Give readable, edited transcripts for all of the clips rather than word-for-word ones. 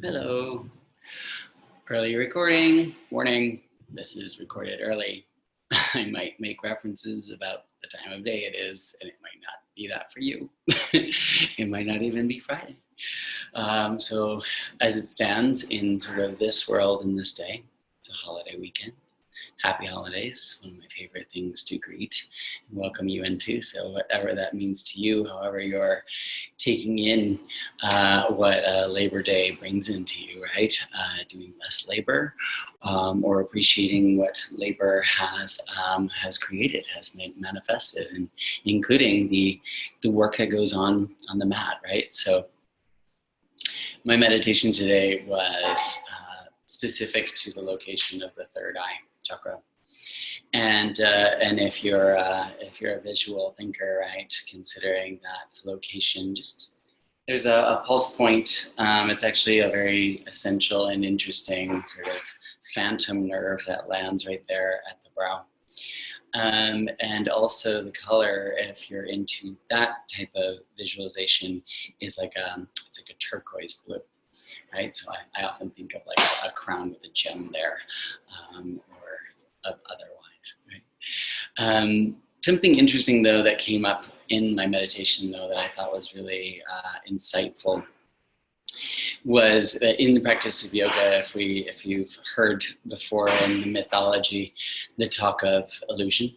Hello. Early recording. Warning, this is recorded early. I might make references about the time of day it is, and it might not be that for you. It might not even be Friday. So as it stands in sort of this world and this day, it's a holiday weekend. Happy holidays, one of my favorite things to greet and welcome you into. So whatever that means to you, however you're taking in what Labor Day brings into you, right? Doing less labor or appreciating what labor has created, has manifested, and including the work that goes on the mat, right? So my meditation today was specific to the location of the third eye chakra. And if you're a visual thinker, right, considering that location, just there's a pulse point. It's actually a very essential and interesting sort of phantom nerve that lands right there at the brow. And also the color, if you're into that type of visualization, is like it's like a turquoise blue, right? So I often think of like a crown with a gem there, or otherwise, right? Something interesting though that came up in my meditation though that I thought was really insightful was in the practice of yoga, if you've heard before in the mythology, the talk of illusion,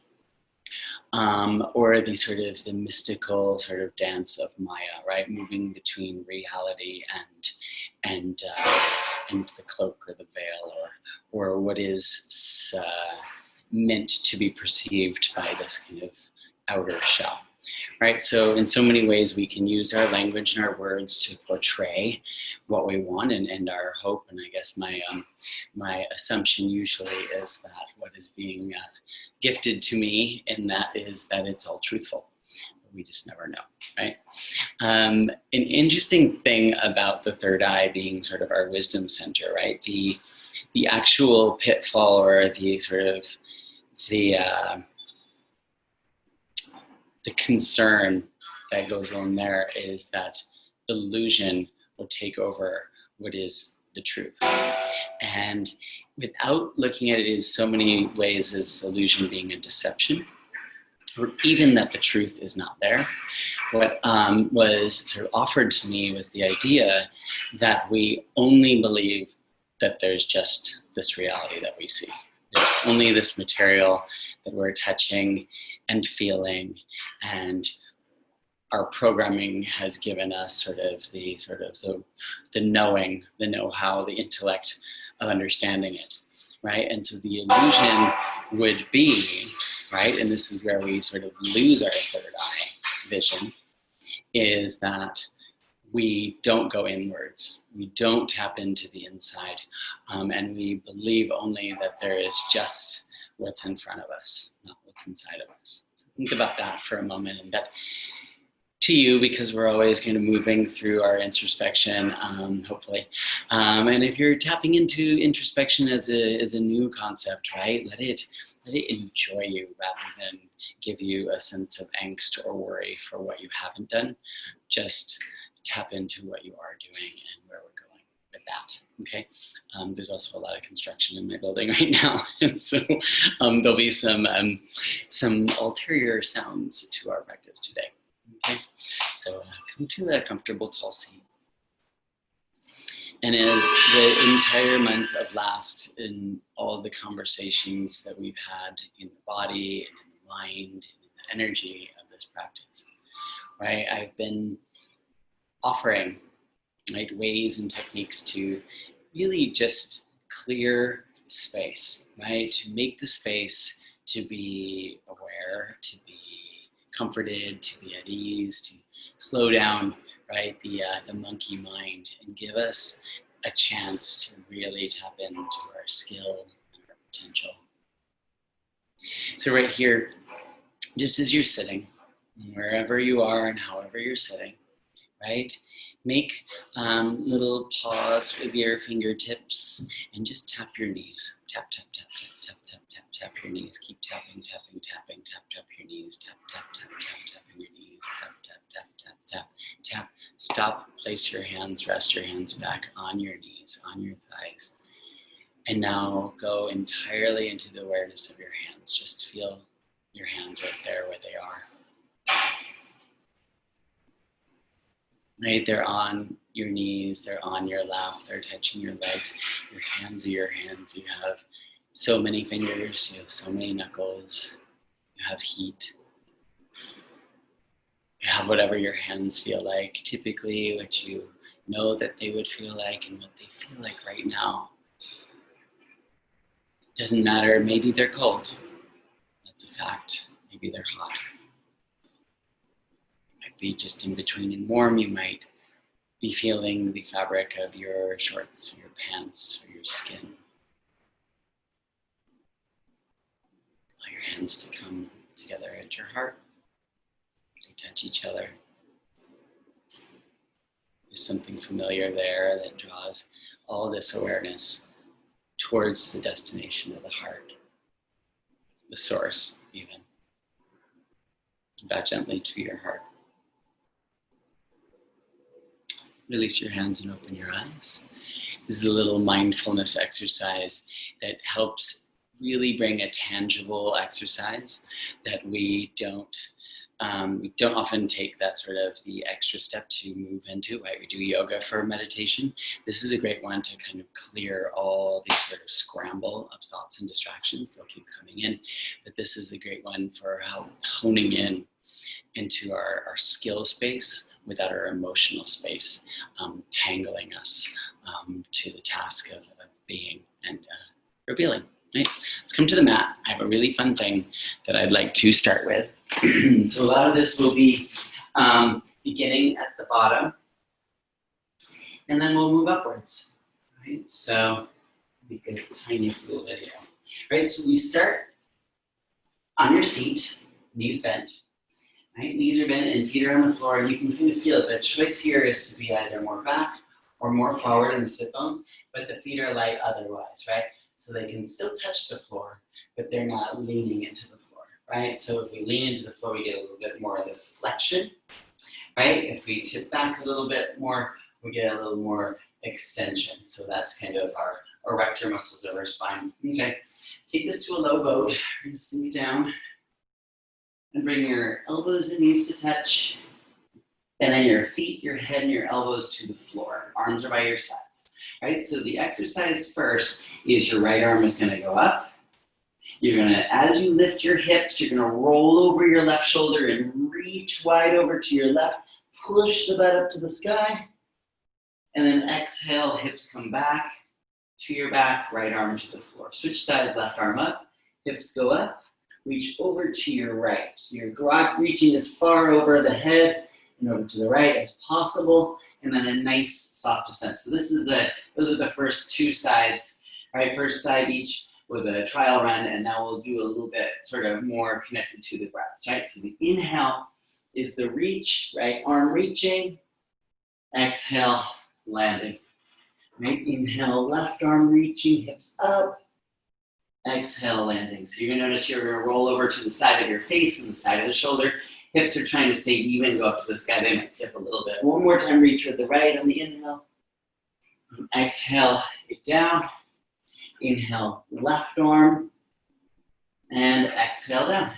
or the sort of the mystical sort of dance of Maya, right? Moving between reality and the cloak or the veil, or what is meant to be perceived by this kind of outer shell, right? So in so many ways we can use our language and our words to portray what we want and our hope. And I guess my assumption usually is that what is being gifted to me in that is that it's all truthful. We just never know, right? An interesting thing about the third eye being sort of our wisdom center, right? The actual pitfall or the sort of the concern that goes on there is that illusion will take over what is the truth. And without looking at it in so many ways as illusion being a deception, or even that the truth is not there, what was sort of offered to me was the idea that we only believe that there's just this reality that we see. There's only this material that we're touching and feeling, and our programming has given us sort of the knowing, the know-how, the intellect of understanding it, right? And so the illusion would be, right, and this is where we sort of lose our third eye vision, is that we don't go inwards, we don't tap into the inside, and we believe only that there is just what's in front of us, not what's inside of us. So think about that for a moment, and that to you, because we're always kind of moving through our introspection, hopefully. And if you're tapping into introspection as a new concept, right, let it enjoy you rather than give you a sense of angst or worry for what you haven't done. Just tap into what you are doing and where we're going with that. Okay. There's also a lot of construction in my building right now, and so there'll be some ulterior sounds to our practice today. Okay, so come to a comfortable tall seat. And as the entire month of last, in all of the conversations that we've had in the body and in the mind and in the energy of this practice, right, I've been offering, right, ways and techniques to really just clear space, right, to make the space to be aware, to be comforted, to be at ease, to slow down, right, the monkey mind, and give us a chance to really tap into our skill and our potential. So right here, just as you're sitting, wherever you are and however you're sitting, right, make little pause with your fingertips and just tap your knees. Tap, tap, tap, tap, tap, tap, tap, tap. tap your knees. Keep tapping, tapping, tapping, tap, tap your knees. Tap, tap, tap, tap, tapping your knees. Tap, tap, tap, tap, tap, tap. Stop, place your hands, rest your hands back on your knees, on your thighs. And now go entirely into the awareness of your hands. Just feel your hands right there where they are. Right, they're on your knees, they're on your lap, they're touching your legs. Your hands are your hands. You have so many fingers, you have so many knuckles, you have heat. You have whatever your hands feel like, typically what you know that they would feel like and what they feel like right now. Doesn't matter, maybe they're cold. That's a fact. Maybe they're hot. Might be just in between and warm. You might be feeling the fabric of your shorts, your pants, or your skin. Allow your hands to come together at your heart. They touch each other. There's something familiar there that draws all this awareness towards the destination of the heart, the source even. Bow gently to your heart. Release your hands and open your eyes. This is a little mindfulness exercise that helps really bring a tangible exercise that we don't often take that sort of the extra step to move into, right? We do yoga for meditation. This is a great one to kind of clear all these sort of scramble of thoughts and distractions. They'll keep coming in, but this is a great one for honing in into our skill space without our emotional space, tangling us to the task of being and revealing. Right? Let's come to the mat. I have a really fun thing that I'd like to start with. So a lot of this will be beginning at the bottom, and then we'll move upwards. Right? So make a tiniest little video. Right? So we start on your seat, knees bent. Right? Knees are bent and feet are on the floor, and you can kind of feel it. The choice here is to be either more back or more forward in the sit bones, but the feet are light otherwise, right? So they can still touch the floor, but they're not leaning into the floor, right? So if we lean into the floor, we get a little bit more of this flexion, right? If we tip back a little bit more, we get a little more extension. So that's kind of our erector muscles of our spine. Okay, take this to a low boat. We're gonna sink down and bring your elbows and knees to touch. And then your feet, your head, and your elbows to the floor. Arms are by your sides. Right, so the exercise first is your right arm is gonna go up. You're gonna, as you lift your hips, you're gonna roll over your left shoulder and reach wide over to your left. Push the butt up to the sky. And then exhale, hips come back to your back, right arm to the floor. Switch sides, left arm up, hips go up, reach over to your right. So you're reaching as far over the head and over to the right as possible, and then a nice soft descent. So those are the first two sides, right? First side each was a trial run, and now we'll do a little bit sort of more connected to the breaths, right? So the inhale is the reach, right? Arm reaching, exhale, landing, right? Inhale, left arm reaching, hips up, exhale, landing. So you're gonna notice you're gonna roll over to the side of your face and the side of the shoulder. Hips are trying to stay even, go up to the sky. They might tip a little bit. One more time, reach with the right on the inhale. Exhale it down. Inhale, left arm. And exhale down.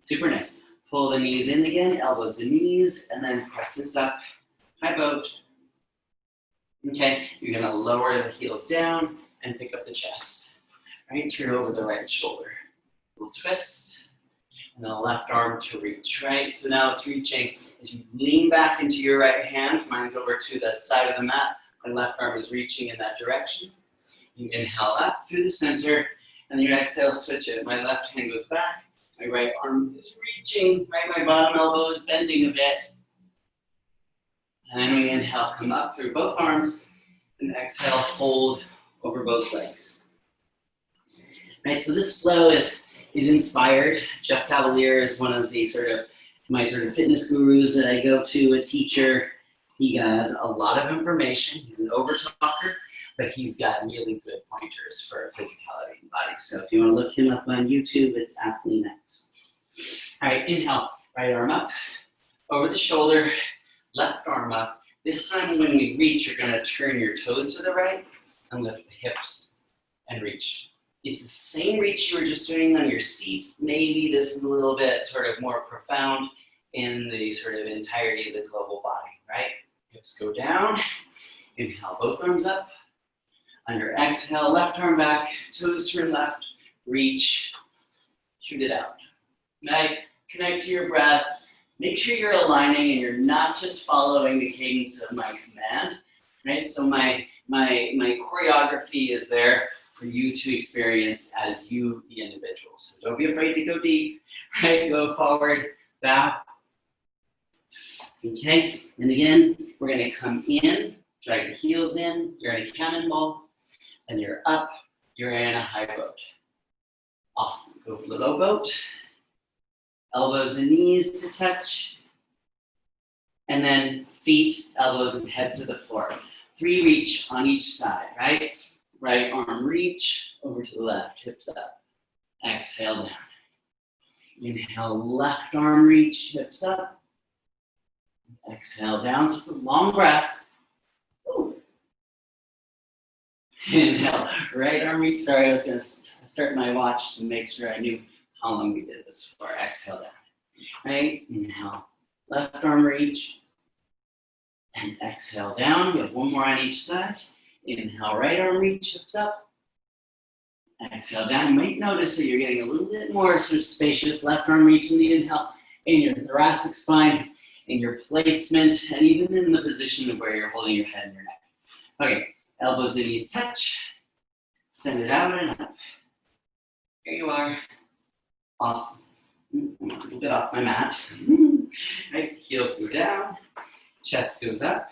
Super nice. Pull the knees in again, elbows to knees, and then press this up. High boat. Okay, you're gonna lower the heels down and pick up the chest. Right, turn over the right shoulder. Little twist. And the left arm to reach, right? So now it's reaching as you lean back into your right hand. Mine's over to the side of the mat. My left arm is reaching in that direction. You inhale up through the center, and your exhale, switch it. My left hand goes back. My right arm is reaching, right? My bottom elbow is bending a bit. And then we inhale, come up through both arms, and exhale, fold over both legs. Right, so this flow is inspired. Jeff Cavalier is one of the my fitness gurus that I go to, a teacher. He has a lot of information. He's an overtalker, but he's got really good pointers for physicality and body. So if you want to look him up on YouTube, it's Athlete Next. All right, inhale, right arm up, over the shoulder, left arm up. This time when we reach, you're gonna turn your toes to the right and lift the hips and reach. It's the same reach you were just doing on your seat. Maybe this is a little bit sort of more profound in the sort of entirety of the global body, right? Hips go down, inhale, both arms up. On your exhale, left arm back, toes turn left, reach, shoot it out. Right? Connect to your breath. Make sure you're aligning and you're not just following the cadence of my command, right? So my choreography is there for you to experience as you, the individual. So don't be afraid to go deep, right? Go forward, back. Okay, and again, we're gonna come in, drag the heels in, you're in a cannonball, and you're up, you're in a high boat. Awesome, go for the low boat. Elbows and knees to touch. And then feet, elbows, and head to the floor. 3 reach on each side, right? Right arm reach, over to the left, hips up. Exhale down. Inhale, left arm reach, hips up. Exhale down, so it's a long breath. Ooh. Inhale, right arm reach. Sorry, I was gonna start my watch to make sure I knew how long we did this for. Exhale down, right? Inhale, left arm reach, and exhale down. We have 1 more on each side. Inhale, right arm reach, hips up. Exhale down. You might notice that you're getting a little bit more sort of spacious left arm reach in the inhale, in your thoracic spine, in your placement, and even in the position of where you're holding your head and your neck. Okay, elbows and knees touch. Send it out and up. Here you are. Awesome. I'm a little bit off my mat. Right, heels go down, chest goes up.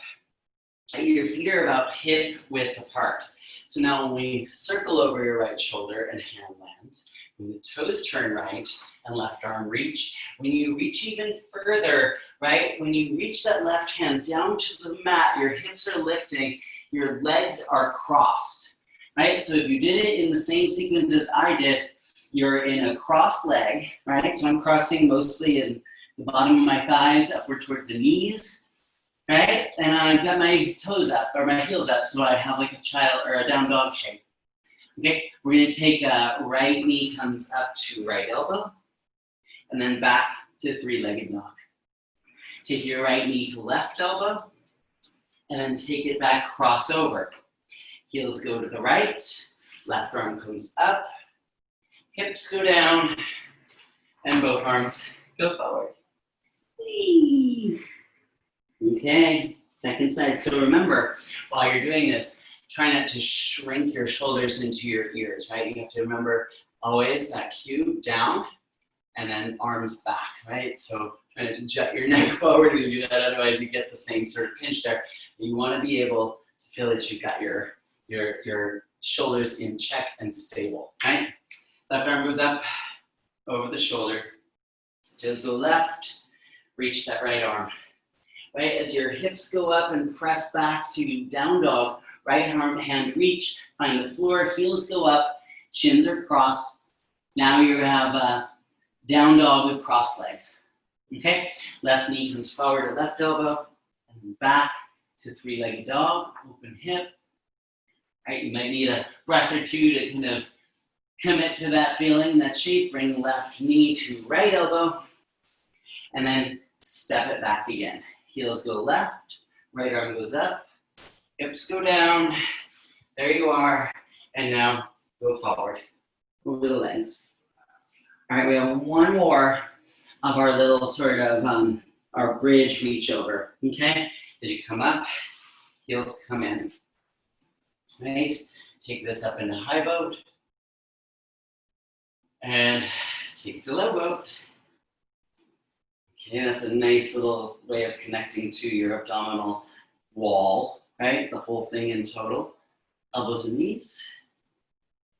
Your feet are about hip width apart. So now when we circle over your right shoulder and hand lands, when the toes turn right and left arm reach, when you reach even further, right, when you reach that left hand down to the mat, your hips are lifting, your legs are crossed, right? So if you did it in the same sequence as I did, you're in a cross leg, right? So I'm crossing mostly in the bottom of my thighs upward towards the knees, right? And I've got my toes up, or my heels up, so I have like a child or a down dog shape. Okay, we're gonna take a right knee comes up to right elbow, and then back to 3-legged dog. Take your right knee to left elbow, and then take it back, cross over. Heels go to the right, left arm comes up, hips go down, and both arms go forward. Whee! Okay, second side. So remember, while you're doing this, try not to shrink your shoulders into your ears, right? You have to remember always that cue down and then arms back, right? So try to jut your neck forward and do that, otherwise you get the same sort of pinch there. You want to be able to feel that you've got your shoulders in check and stable, right? Left arm goes up, over the shoulder. Toes go left, reach that right arm. Right, as your hips go up and press back to down dog, right arm hand reach, find the floor, heels go up, shins are crossed. Now you have a down dog with crossed legs. Okay, left knee comes forward to left elbow, and back to 3-legged dog, open hip. Right, you might need a breath or two to kind of commit to that feeling, that shape. Bring left knee to right elbow, and then step it back again. Heels go left, right arm goes up, hips go down. There you are. And now go forward. Move the legs. All right, we have 1 more of our little sort of our bridge reach over. Okay? As you come up, heels come in. Right? Take this up into high boat. And take the low boat. Okay, that's a nice little way of connecting to your abdominal wall, right? The whole thing in total. Elbows and knees,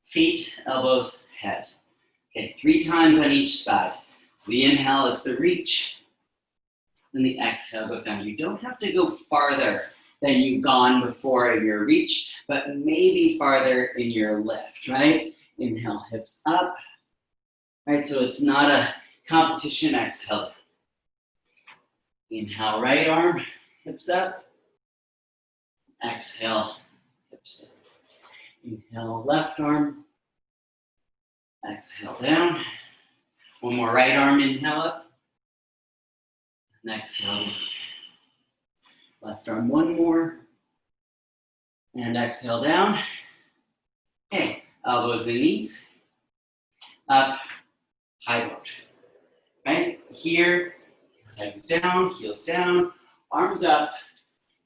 feet, elbows, head. Okay, 3 times on each side. So the inhale is the reach, then the exhale goes down. You don't have to go farther than you've gone before in your reach, but maybe farther in your lift, right? Inhale, hips up, right? So it's not a competition. Exhale. Inhale, right arm, hips up. Exhale, hips down. Inhale, left arm. Exhale, down. One more right arm, inhale up. And exhale, down. Left arm, one more. And exhale, down. Okay, elbows and knees. Up, high boat. Right? Here, legs down, heels down, arms up,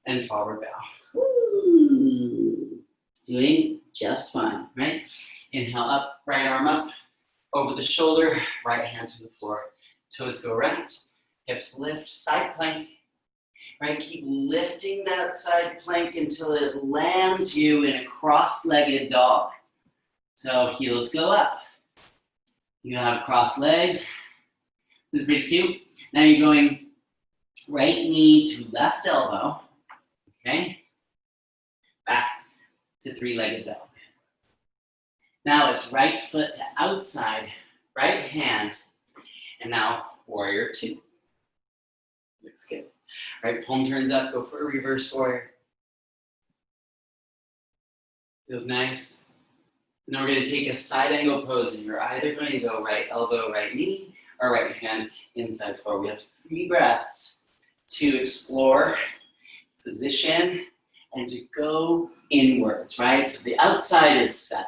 and forward bow. Woo. Doing just fine, right? Inhale up, right arm up, over the shoulder, right hand to the floor. Toes go right, hips lift, side plank. Right, keep lifting that side plank until it lands you in a cross-legged dog. So heels go up. You have crossed legs. This is pretty cute. Now you're going right knee to left elbow. Okay? Back to three-legged dog. Now it's right foot to outside, right hand, and now warrior two. Looks good. All right, palm turns up, go for a reverse warrior. Feels nice. Now we're going to take a side angle pose, and you're either going to go right elbow, right knee, or right hand inside forward. We have 3 breaths to explore, position, and to go inwards, right? So the outside is set.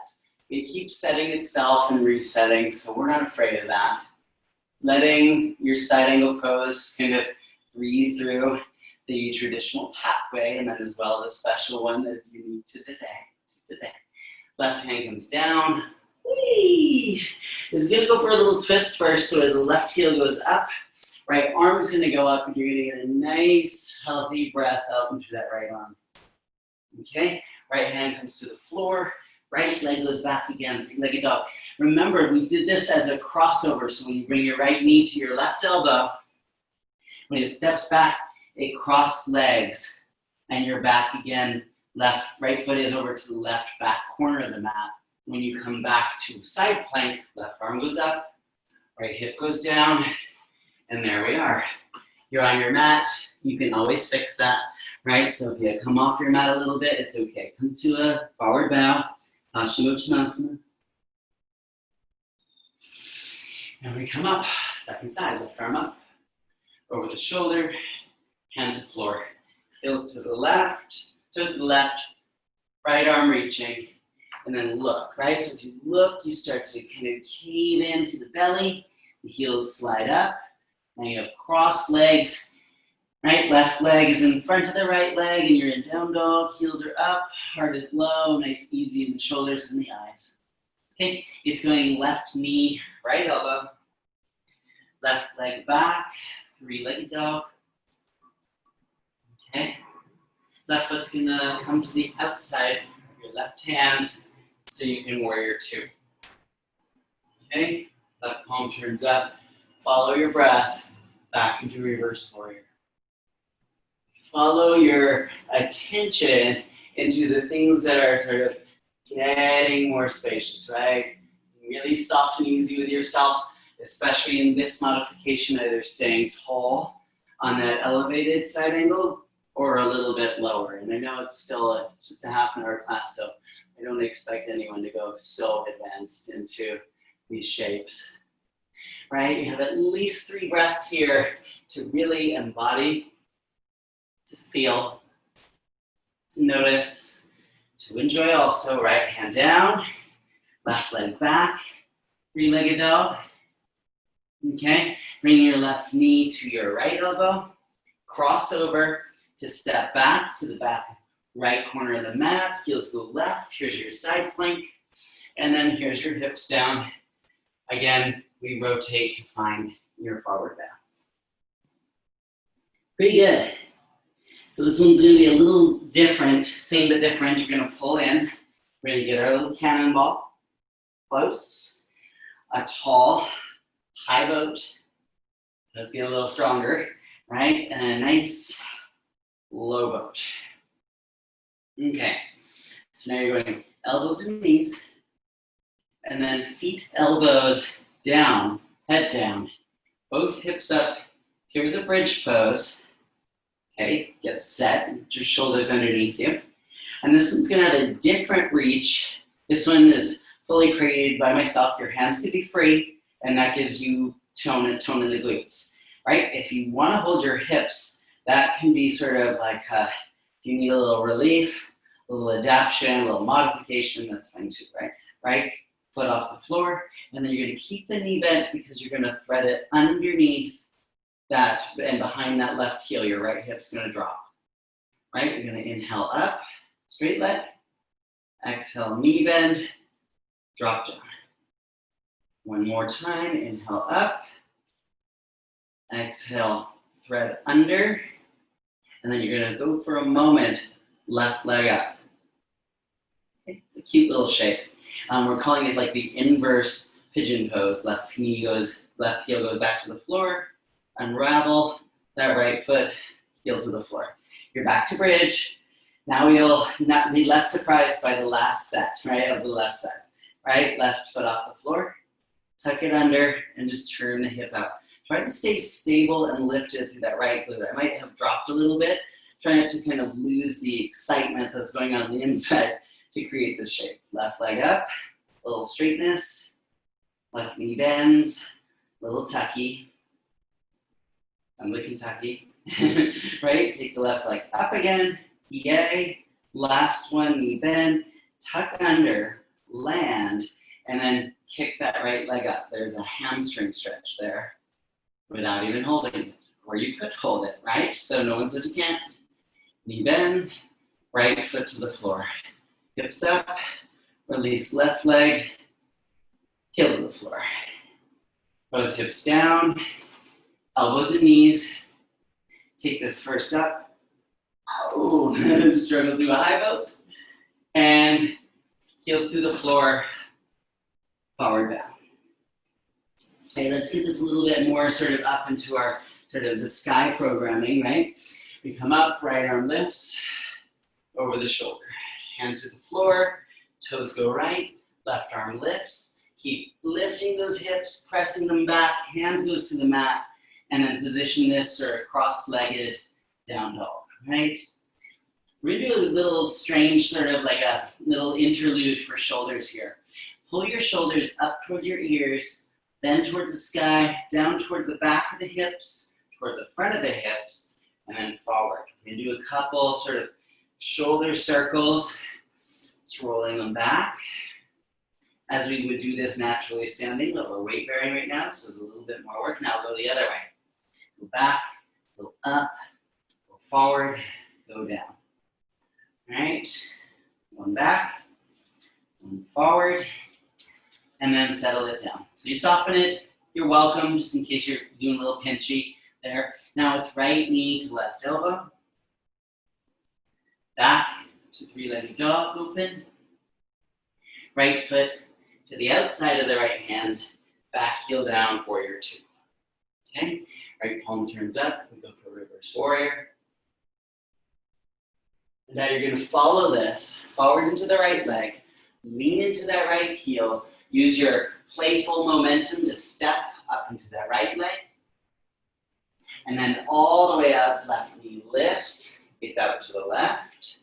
It keeps setting itself and resetting, so we're not afraid of that. Letting your side angle pose kind of breathe through the traditional pathway, and then as well the special one that's unique to today. Left hand comes down. Whee! This is gonna go for a little twist first, so as the left heel goes up, right arm's gonna go up, and you're gonna get a nice, healthy breath out into that right arm. Okay, right hand comes to the floor, right leg goes back again, three-legged dog. Remember, we did this as a crossover, so when you bring your right knee to your left elbow, when it steps back, it cross legs, and you're back again. Right foot is over to the left back corner of the mat. When you come back to side plank, left arm goes up, right hip goes down, and there we are. You're on your mat. You can always fix that, right? So if you come off your mat a little bit, it's okay. Come to a forward bow, Paschimottanasana. And we come up, second side, left arm up, over the shoulder, hand to floor. Heels to the left, toes to the left, right arm reaching, and then look, right? So as you look, you start to kind of cave into the belly, the heels slide up, now you have crossed legs, right? Left leg is in front of the right leg, and you're in down dog, heels are up, heart is low, nice easy in the shoulders and the eyes. Okay, it's going left knee, right elbow, left leg back, three-legged dog. Okay, left foot's gonna come to the outside of your left hand so you can warrior two. Okay, left palm turns up, follow your breath back into reverse warrior. Follow your attention into the things that are sort of getting more spacious, right? Really soft and easy with yourself, especially in this modification, either staying tall on that elevated side angle or a little bit lower. And I know it's just a half an hour class, so I don't expect anyone to go so advanced into these shapes, right? You have at least 3 breaths here to really embody, to feel, to notice, to enjoy also. Right hand down, left leg back, three-legged dog. Okay, bring your left knee to your right elbow, cross over to step back to the back right corner of the mat, heels go left, here's your side plank, and then here's your hips down. Again, we rotate to find your forward bow. Pretty good. So this one's gonna be a little different, same but different. You're gonna pull in, we're gonna get our little cannonball, close, a tall, high boat. Let's get a little stronger, right? And a nice low boat. Okay, so now you're going elbows and knees, and then feet, elbows down, head down, both hips up. Here's a bridge pose. Okay, get set, put your shoulders underneath you. And this one's gonna have a different reach. This one is fully created by myself. Your hands can be free, and that gives you tone in the glutes, right? If you wanna hold your hips, that can be sort of like, if you need a little relief, a little adaptation, a little modification, that's fine too, right? Right, foot off the floor, and then you're gonna keep the knee bent because you're gonna thread it underneath that, and behind that left heel, your right hip's gonna drop, right? You're gonna inhale up, straight leg, exhale, knee bend, drop down. One more time, inhale up, exhale, thread under, and then you're gonna go for a moment, left leg up. Okay, it's a cute little shape. We're calling it like the inverse pigeon pose. Left heel goes back to the floor, unravel that right foot, heel to the floor. You're back to bridge. Now you'll not be less surprised by the last set, right, of the left side. Right, left foot off the floor, tuck it under, and just turn the hip out. Try to stay stable and lifted through that right glute. I might have dropped a little bit. Try not to kind of lose the excitement that's going on the inside to create this shape. Left leg up, a little straightness, left knee bends, little tucky. I'm the Kentucky, right? Take the left leg up again, yay. Last one, knee bend, tuck under, land, and then kick that right leg up. There's a hamstring stretch there without even holding it, or you could hold it, right? So no one says you can't. Knee bend, right foot to the floor. Hips up, release left leg, heel to the floor. Both hips down, elbows and knees. Take this first up. Oh, struggle to a high boat. And heels to the floor, forward down. Okay, let's get this a little bit more sort of up into our sort of the sky programming, right? We come up, right arm lifts, over the shoulder. Hand to the floor, toes go right, left arm lifts. Keep lifting those hips, pressing them back, hand goes to the mat, and then position this sort of cross-legged down dog, right? We're gonna do a little strange sort of like a little interlude for shoulders here. Pull your shoulders up towards your ears, then towards the sky, down toward the back of the hips, toward the front of the hips, and then forward. We're gonna do a couple sort of shoulder circles, just rolling them back. As we would do this naturally standing, but we're weight bearing right now, so there's a little bit more work. Now go the other way. Go back, go up, go forward, go down. All right, one back, one forward, and then settle it down. So you soften it, you're welcome, just in case you're doing a little pinchy there. Now it's right knee to left elbow, back to three-legged dog open, right foot to the outside of the right hand, back heel down, warrior two. Okay, right palm turns up, we go for reverse warrior. And now you're gonna follow this forward into the right leg, lean into that right heel, use your playful momentum to step up into that right leg, and then all the way up, left knee lifts, it's out to the left,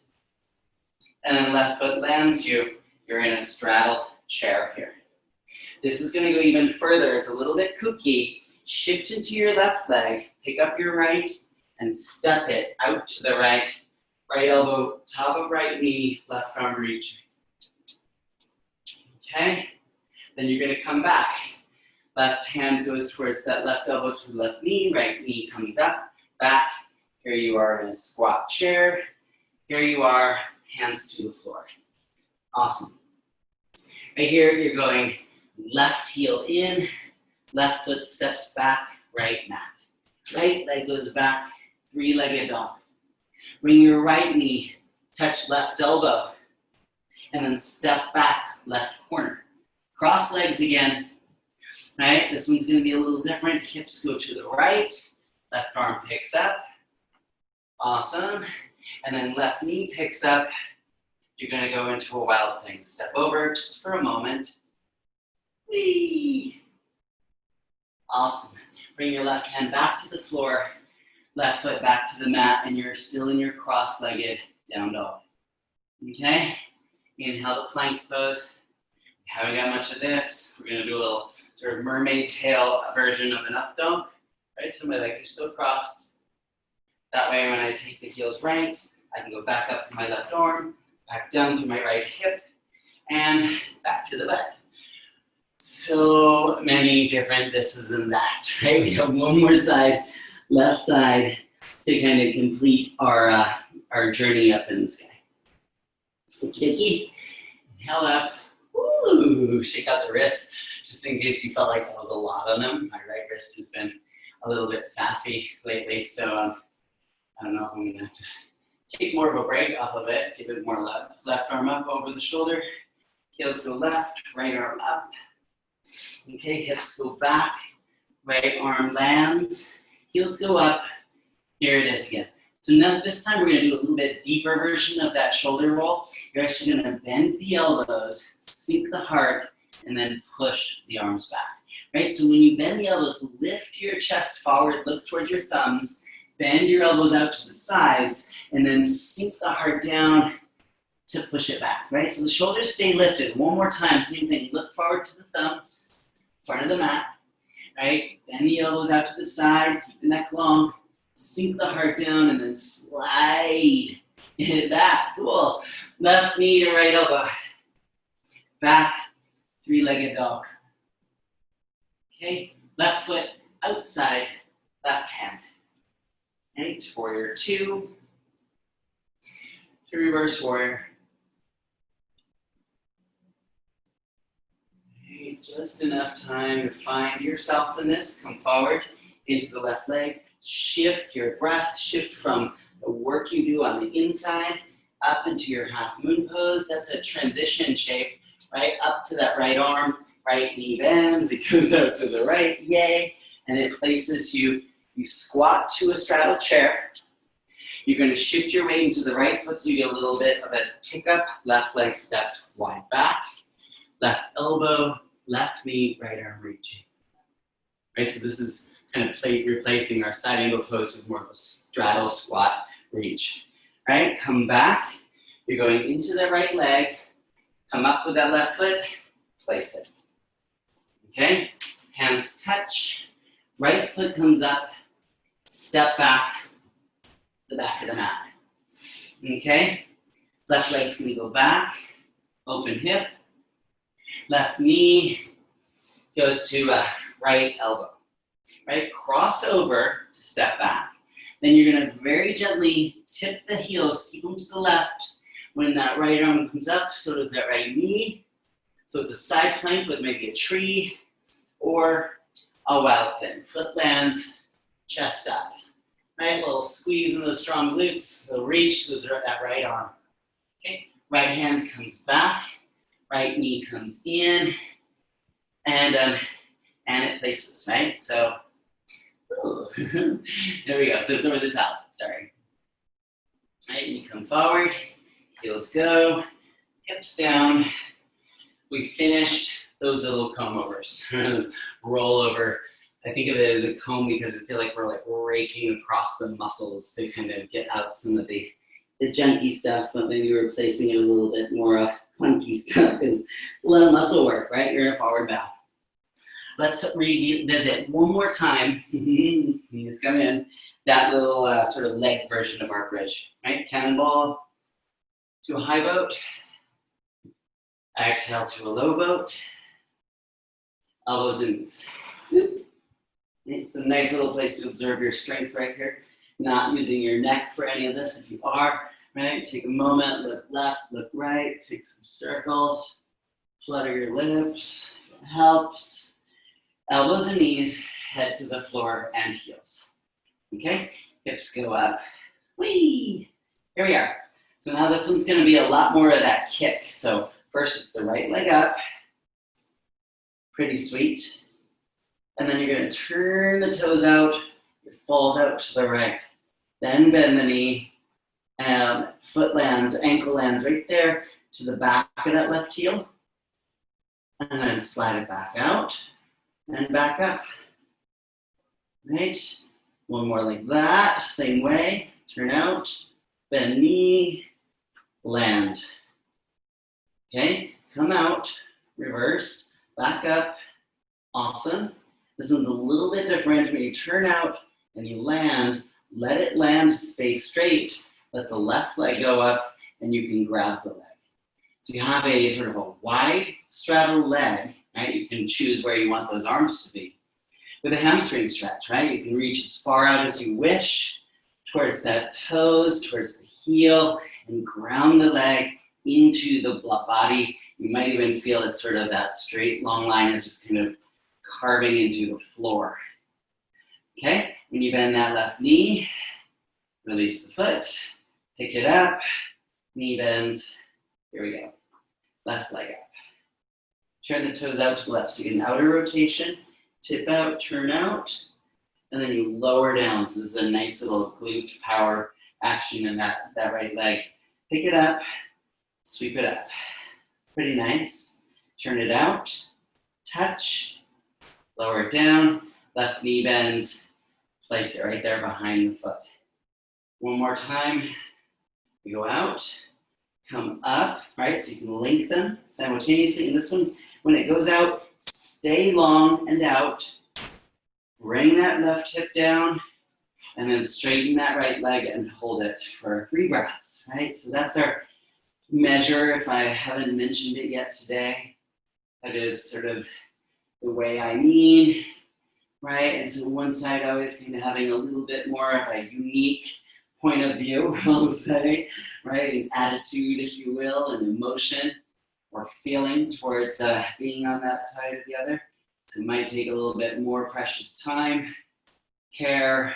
and then left foot lands you, you're in a straddle chair here. This is gonna go even further, it's a little bit kooky. Shift into your left leg, pick up your right, and step it out to the right. Right elbow, top of right knee, left arm reaching. Okay? Then you're gonna come back. Left hand goes towards that left elbow to the left knee, right knee comes up, back. Here you are in a squat chair. Here you are, hands to the floor. Awesome. Right here, you're going left heel in, left foot steps back, right mat. Right leg goes back, three-legged dog. Bring your right knee, touch left elbow, and then step back, left corner. Cross legs again. All right, this one's gonna be a little different. Hips go to the right, left arm picks up. Awesome. And then left knee picks up, You're gonna go into a wild thing. Step over just for a moment. Whee! Awesome. Bring your left hand back to the floor, left foot back to the mat, and you're still in your cross-legged down dog. Okay? Inhale the plank pose. Haven't got much of this. We're gonna do a little sort of mermaid tail version of an up dog. Right? So my legs are still crossed. That way when I take the heels right, I can go back up to my left arm, back down to my right hip, and back to the butt. So many different thises and that's, right? We have one more side, left side, to kind of complete our journey up in the sky. Okay, inhale up. Woo! Shake out the wrists, just in case you felt like that was a lot on them. My right wrist has been a little bit sassy lately, so I don't know if I'm gonna have to take more of a break off of it. Give it more love. Left arm up over the shoulder. Heels go left, right arm up. Okay, hips go back. Right arm lands. Heels go up. Here it is again. So now this time we're gonna do a little bit deeper version of that shoulder roll. You're actually gonna bend the elbows, sink the heart, and then push the arms back. Right, so when you bend the elbows, lift your chest forward, look towards your thumbs, bend your elbows out to the sides, and then sink the heart down to push it back, right? So the shoulders stay lifted. One more time, same thing. Look forward to the thumbs, front of the mat, right? Bend the elbows out to the side, keep the neck long, sink the heart down, and then slide it back. Cool. Left knee to right elbow. Back, three-legged dog. Okay, left foot outside, left hand. Right, warrior two, to reverse warrior. Right, just enough time to find yourself in this. Come forward into the left leg. Shift your breath, shift from the work you do on the inside up into your half moon pose. That's a transition shape, right? Up to that right arm, right knee bends, it goes out to the right, yay. And it places you, you squat to a straddle chair. You're gonna shift your weight into the right foot so you get a little bit of a kick up. Left leg steps wide back. Left elbow, left knee, right arm reaching. Right, so this is kind of replacing our side angle pose with more of a straddle squat reach. Right, come back. You're going into the right leg. Come up with that left foot, place it. Okay, hands touch. Right foot comes up, step back, the back of the mat. Okay, left leg's gonna go back, open hip. Left knee goes to right elbow. Right, cross over to step back. Then you're gonna very gently tip the heels, keep them to the left. When that right arm comes up, so does that right knee. So it's a side plank with maybe a tree or a wild thing. Foot lands, chest up. Right, a little squeeze in those strong glutes, so reach that right arm. Okay, right hand comes back, right knee comes in, and it places, right? So, there we go. So it's over the top, sorry. Right, you come forward, heels go, hips down. We finished those little comb overs. Roll over. I think of it as a comb because I feel like we're like raking across the muscles to kind of get out some of the junky stuff, but maybe replacing it with a little bit more clunky stuff because it's a lot of muscle work, right? You're in a forward bow. Let's revisit one more time. Knees come in. That little sort of leg version of our bridge, right? Cannonball to a high boat. Exhale to a low boat. Elbows and knees. It's a nice little place to observe your strength right here. Not using your neck for any of this. If you are, right, take a moment, look left, look right, take some circles, flutter your lips, if it helps. Elbows and knees, head to the floor and heels. Okay, hips go up. Whee! Here we are. So now this one's gonna be a lot more of that kick. So first it's the right leg up. Pretty sweet. And then you're gonna turn the toes out. It falls out to the right. Then bend the knee Foot lands, ankle lands right there to the back of that left heel. And then slide it back out and back up. Right? One more like that, same way. Turn out, bend knee, land. Okay, come out, reverse, back up. Awesome. This one's a little bit different. When you turn out and you land, let it land, stay straight. Let the left leg go up and you can grab the leg. So you have a sort of a wide straddle leg, right? You can choose where you want those arms to be. With a hamstring stretch, right? You can reach as far out as you wish, towards that toes, towards the heel, and ground the leg into the body. You might even feel that sort of that straight long line is just kind of carving into the floor. Okay, when you bend that left knee, release the foot, pick it up, knee bends. Here we go. Left leg up. Turn the toes out to the left. So you get an outer rotation, tip out, turn out, and then you lower down. So this is a nice little glute power action in that right leg. Pick it up, sweep it up. Pretty nice. Turn it out, touch, lower it down, left knee bends, place it right there behind the foot. One more time. We go out, come up, right? So you can link them simultaneously. And this one, when it goes out, stay long and out. Bring that left hip down, and then straighten that right leg and hold it for 3 breaths, right? So that's our measure, if I haven't mentioned it yet today. That is sort of the way I mean, right? And so one side always kind of having a little bit more of a unique point of view, we'll say, right? An attitude, if you will, an emotion or feeling towards being on that side or the other. So it might take a little bit more precious time, care,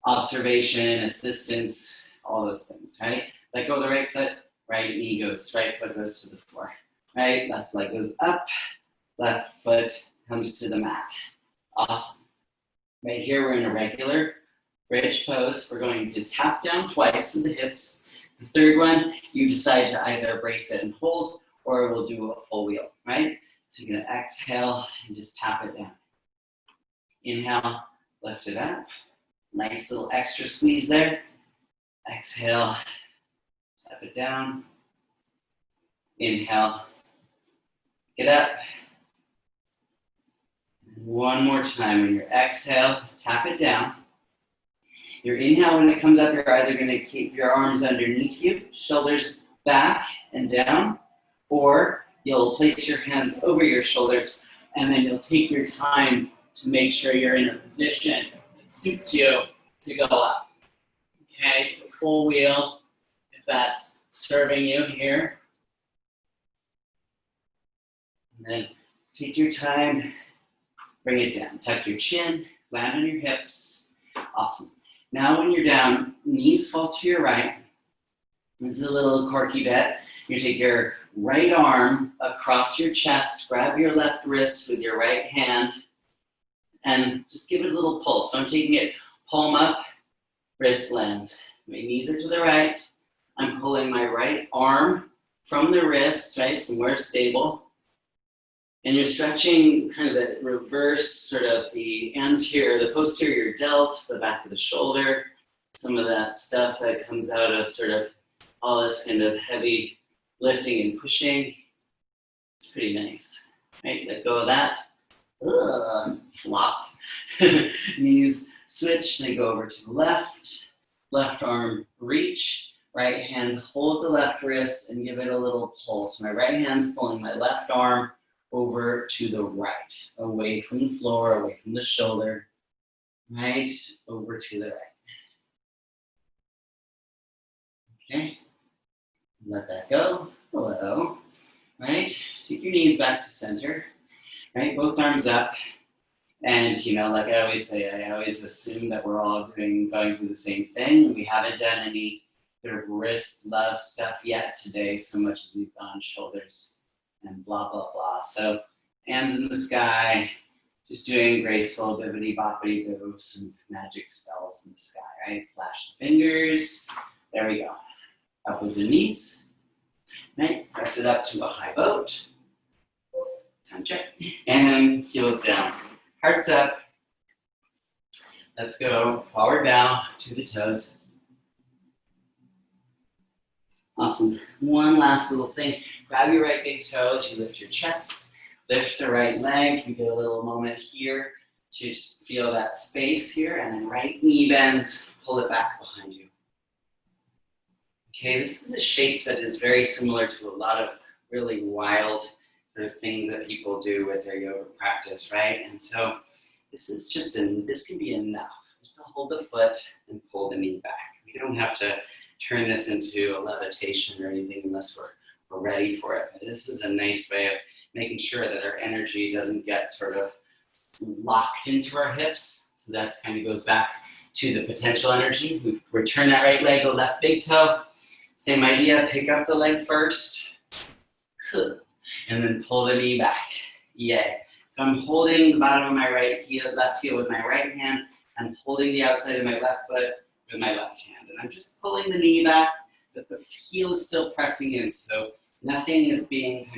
observation, assistance, all those things, right? Let go of the right foot, right knee goes, right foot goes to the floor, right? Left leg goes up, left foot comes to the mat. Awesome. Right here, we're in a regular bridge pose. We're going to tap down twice with the hips. The third one, you decide to either brace it and hold, or we'll do a full wheel, right? So you're gonna exhale and just tap it down. Inhale, lift it up. Nice little extra squeeze there. Exhale, tap it down. Inhale, get up. One more time. When you exhale, tap it down. Your inhale, when it comes up, you're either going to keep your arms underneath you, shoulders back and down, or you'll place your hands over your shoulders, and then you'll take your time to make sure you're in a position that suits you to go up. Okay, so full wheel, if that's serving you here. And then take your time, bring it down. Tuck your chin, land on your hips. Awesome. Now when you're down, knees fall to your right. This is a little quirky bit. You take your right arm across your chest, grab your left wrist with your right hand, and just give it a little pull. So I'm taking it palm up, wrist lands. My knees are to the right. I'm pulling my right arm from the wrist, right, somewhere stable. And you're stretching kind of the reverse, sort of the anterior, the posterior delt, the back of the shoulder, some of that stuff that comes out of sort of all this kind of heavy lifting and pushing. It's pretty nice, right? Let go of that. Flop. Knees switch, they go over to the left. Left arm reach, right hand hold the left wrist and give it a little pull. So my right hand's pulling my left arm over to the right, away from the floor, away from the shoulder, right, over to the right. Okay, let that go, hello, right? Take your knees back to center, right, both arms up. And, you know, like I always say, I always assume that we're all going through the same thing. We haven't done any sort of wrist love stuff yet today, so much as we've gone shoulders and blah, blah, blah. So hands in the sky, just doing graceful bibbidi boppity boos and magic spells in the sky, right? Flash the fingers, There we go. Elbows and knees. Right, press it up to a high boat. Time check. And then heels down. Hearts up. Let's go forward now to the toes. Awesome. One last little thing. Grab your right big toe as you lift your chest. Lift the right leg. You get a little moment here to just feel that space here. And then right knee bends. Pull it back behind you. Okay, this is a shape that is very similar to a lot of really wild sort of things that people do with their yoga practice, right? And so this is just this can be enough. Just to hold the foot and pull the knee back. We don't have to turn this into a levitation or anything unless we're ready for it. But this is a nice way of making sure that our energy doesn't get sort of locked into our hips. So that kind of goes back to the potential energy. We return that right leg, the left big toe. Same idea, pick up the leg first. And then pull the knee back. Yay. So I'm holding the bottom of my left heel with my right hand. I'm holding the outside of my left foot with my left hand. And I'm just pulling the knee back, but the heel is still pressing in. So nothing is being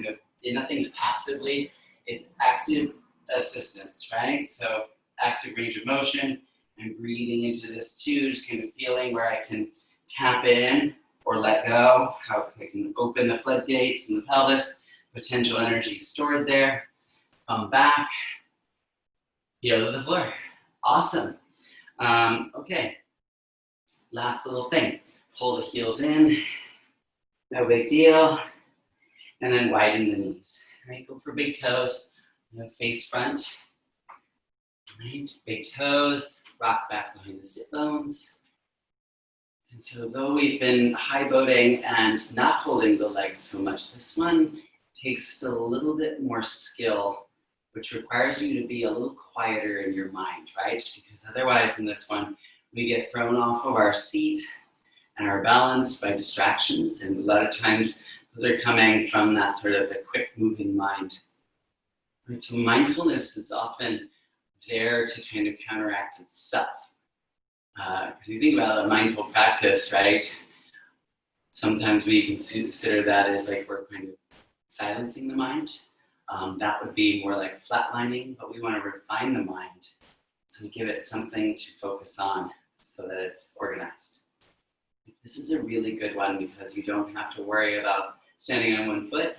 nothing's passively, it's active assistance, right? So active range of motion. I'm breathing into this too, just kind of feeling where I can tap in or let go, how I can open the floodgates in the pelvis, potential energy stored there. Come back, heel to the floor. Awesome. Okay, last little thing. Pull the heels in, no big deal. And then widen the knees. Right, go for big toes, face front. Right, big toes, rock back behind the sit bones. And so though we've been high boating and not holding the legs so much, this one takes still a little bit more skill, which requires you to be a little quieter in your mind, right? Because otherwise in this one, we get thrown off of our seat and our balance by distractions. And a lot of times those are coming from that sort of the quick moving mind. Right? So mindfulness is often there to kind of counteract itself. Because you think about a mindful practice, right? Sometimes we consider that as like we're kind of silencing the mind. That would be more like flatlining, but we want to refine the mind. So we give it something to focus on so that it's organized. This is a really good one because you don't have to worry about standing on one foot.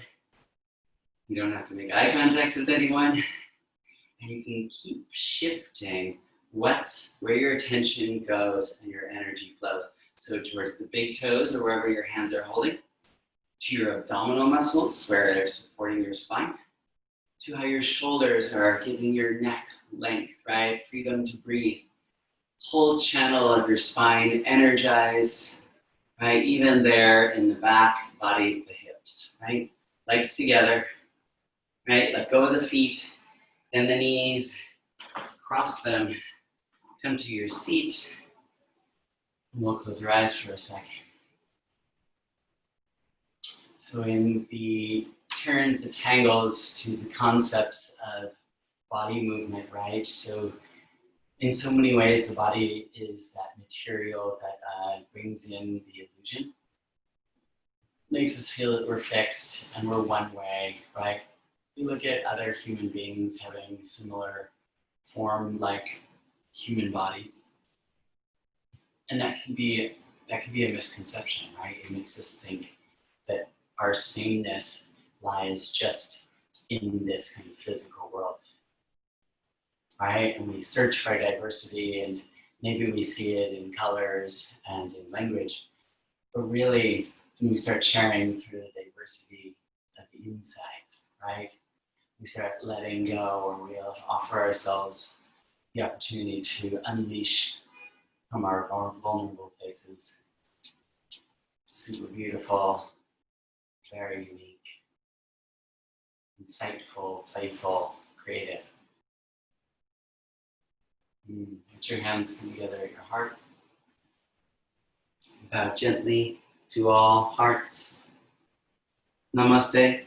You don't have to make eye contact with anyone. And you can keep shifting where your attention goes and your energy flows. So towards the big toes or wherever your hands are holding, to your abdominal muscles where they're supporting your spine, to how your shoulders are giving your neck length, right? Freedom to breathe. Whole channel of your spine energized, right? Even there in the back, body, the hips, right? Legs together, right? Let go of the feet and the knees, cross them. Come to your seat, and we'll close your eyes for a second. So in the turns, the tangles to the concepts of body movement, right? So in so many ways, the body is that material that brings in the illusion. Makes us feel that we're fixed and we're one way, right? We look at other human beings having similar form like human bodies. And that can be a misconception, right? It makes us think that our sameness lies just in this kind of physical world, right? And we search for diversity and maybe we see it in colors and in language, but really when we start sharing sort of the diversity of the insides, right? We start letting go or we offer ourselves the opportunity to unleash from our vulnerable places. Super beautiful, very unique, insightful, playful, creative. Let your hands come together at your heart. Bow gently to all hearts. Namaste.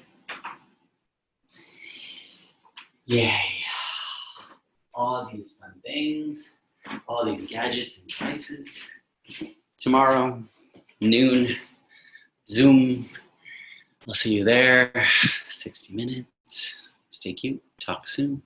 Yay. All these fun things, all these gadgets and devices. Tomorrow, noon Zoom. I'll see you there. 60 minutes. Stay cute. Talk soon.